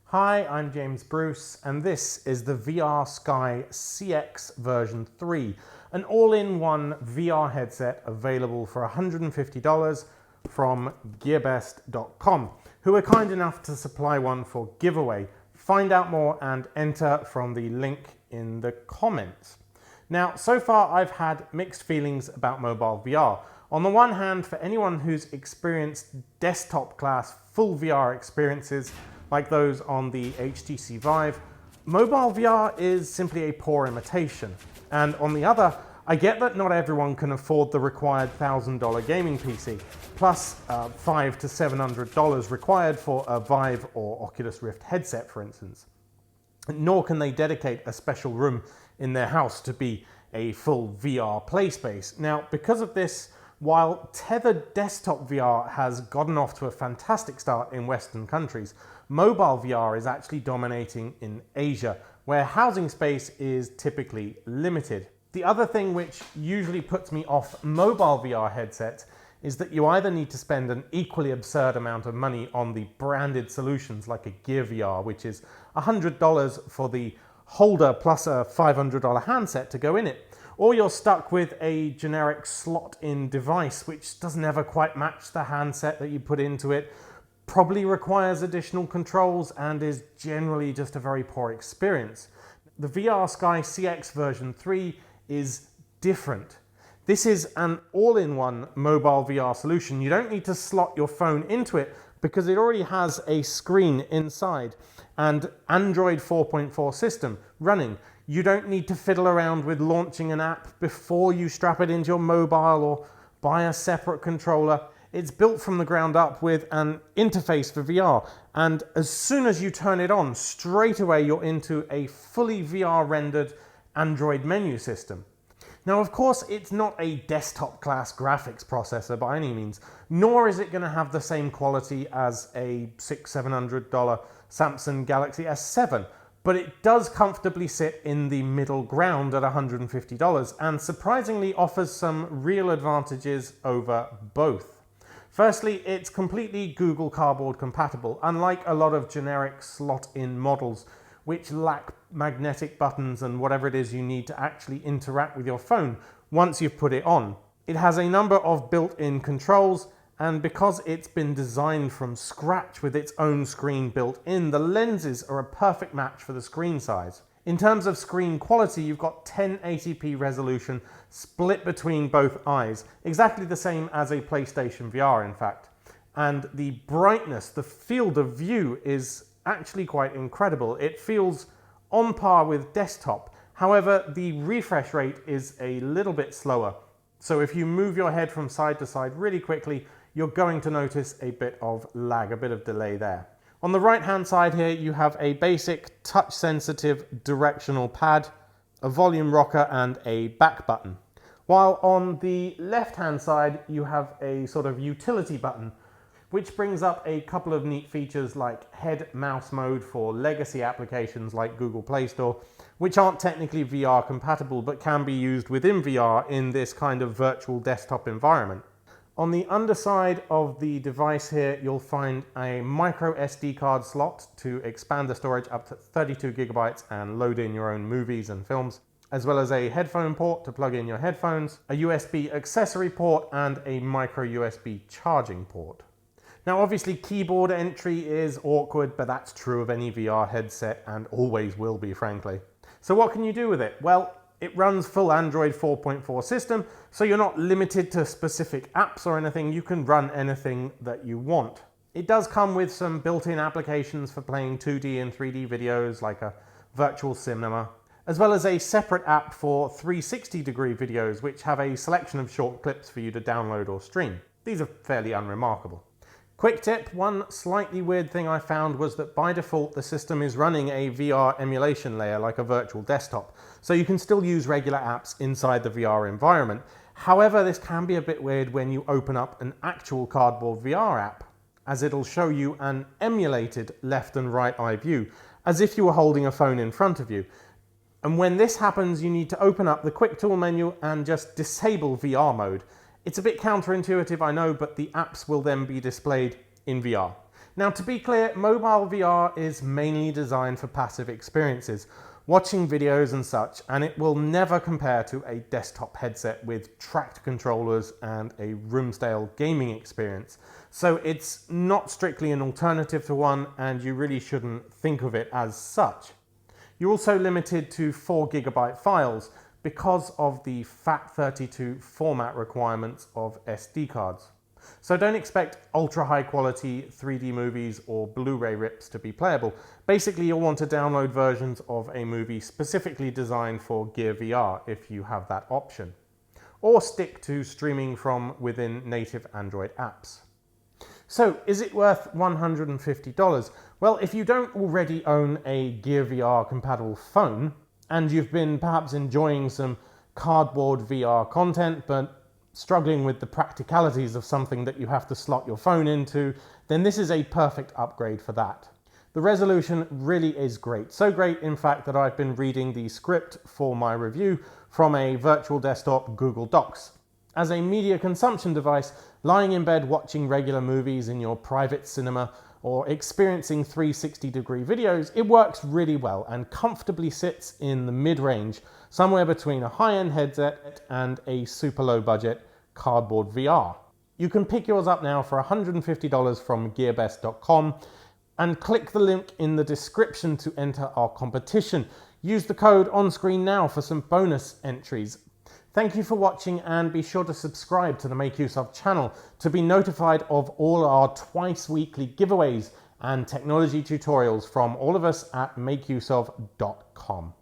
Hi, I'm James Bruce, and this is the VR Sky CX version 3, an all-in-one VR headset available for $150 from gearbest.com, who are kind enough to supply one for giveaway. Find out more and enter from the link in the comments. Now, so far I've had mixed feelings about mobile VR. On the one hand, for anyone who's experienced desktop class full VR experiences like those on the HTC Vive, mobile VR is simply a poor imitation. And on the other, I get that not everyone can afford the required $1,000 gaming PC, plus $500 to $700 required for a Vive or Oculus Rift headset, for instance. Nor can they dedicate a special room in their house to be a full VR play space. Now, because of this, while tethered desktop VR has gotten off to a fantastic start in Western countries, mobile VR is actually dominating in Asia, where housing space is typically limited. The other thing which usually puts me off mobile VR headsets is that you either need to spend an equally absurd amount of money on the branded solutions like a Gear VR, which is $100 for the holder plus a $500 handset to go in it, or you're stuck with a generic slot-in device which doesn't ever quite match the handset that you put into it, probably requires additional controls, and is generally just a very poor experience. The VR Sky CX version 3 is different. This is an all-in-one mobile VR solution. You don't need to slot your phone into it because it already has a screen inside and Android 4.4 system running. You don't need to fiddle around with launching an app before you strap it into your mobile or buy a separate controller. It's built from the ground up with an interface for VR, and as soon as you turn it on, straight away you're into a fully VR rendered Android menu system. Now, of course, it's not a desktop class graphics processor by any means, nor is it going to have the same quality as a $600-700 Samsung Galaxy S7, but it does comfortably sit in the middle ground at $150 and surprisingly offers some real advantages over both. Firstly, it's completely Google Cardboard compatible, unlike a lot of generic slot-in models which lack magnetic buttons and whatever it is you need to actually interact with your phone once you've put it on. It has a number of built-in controls, and because it's been designed from scratch with its own screen built in, the lenses are a perfect match for the screen size. In terms of screen quality, you've got 1080p resolution split between both eyes, exactly the same as a PlayStation VR in fact. And the brightness, the field of view is actually quite incredible. It feels on par with desktop. However, the refresh rate is a little bit slower. So if you move your head from side to side really quickly, you're going to notice a bit of lag, a bit of delay there. On the right-hand side here, you have a basic touch-sensitive directional pad, a volume rocker, and a back button. While on the left-hand side, you have a sort of utility button, which brings up a couple of neat features like head mouse mode for legacy applications like Google Play Store, which aren't technically VR compatible but can be used within VR in this kind of virtual desktop environment. On the underside of the device here, you'll find a micro SD card slot to expand the storage up to 32 gigabytes and load in your own movies and films, as well as a headphone port to plug in your headphones, a USB accessory port, and a micro USB charging port. Now, obviously, keyboard entry is awkward, but that's true of any VR headset and always will be, frankly. So what can you do with it? Well, it runs full Android 4.4 system, so you're not limited to specific apps or anything. You can run anything that you want. It does come with some built-in applications for playing 2D and 3D videos like a virtual cinema, as well as a separate app for 360-degree videos which have a selection of short clips for you to download or stream. These are fairly unremarkable. Quick tip, one slightly weird thing I found was that by default the system is running a VR emulation layer like a virtual desktop, so you can still use regular apps inside the VR environment. However, this can be a bit weird when you open up an actual Cardboard VR app, as it'll show you an emulated left and right eye view, as if you were holding a phone in front of you. And when this happens, you need to open up the quick tool menu and just disable VR mode. It's a bit counterintuitive, I know, but the apps will then be displayed in VR. Now, to be clear, mobile VR is mainly designed for passive experiences, watching videos and such, and it will never compare to a desktop headset with tracked controllers and a room-style gaming experience. So it's not strictly an alternative to one, and you really shouldn't think of it as such. You're also limited to 4 GB files because of the FAT32 format requirements of SD cards. So don't expect ultra high quality 3D movies or Blu-ray rips to be playable. Basically, you'll want to download versions of a movie specifically designed for Gear VR if you have that option. Or stick to streaming from within native Android apps. So, is it worth $150? Well, if you don't already own a Gear VR compatible phone, and you've been perhaps enjoying some cardboard VR content, but struggling with the practicalities of something that you have to slot your phone into, then this is a perfect upgrade for that. The resolution really is great. So great, in fact, that I've been reading the script for my review from a virtual desktop Google Docs. As a media consumption device, lying in bed watching regular movies in your private cinema or experiencing 360-degree videos, it works really well and comfortably sits in the mid-range, somewhere between a high-end headset and a super low-budget cardboard VR. You can pick yours up now for $150 from gearbest.com and click the link in the description to enter our competition. Use the code on screen now for some bonus entries. Thank you for watching, and be sure to subscribe to the Make Use Of channel to be notified of all our twice-weekly giveaways and technology tutorials from all of us at MakeUseOf.com.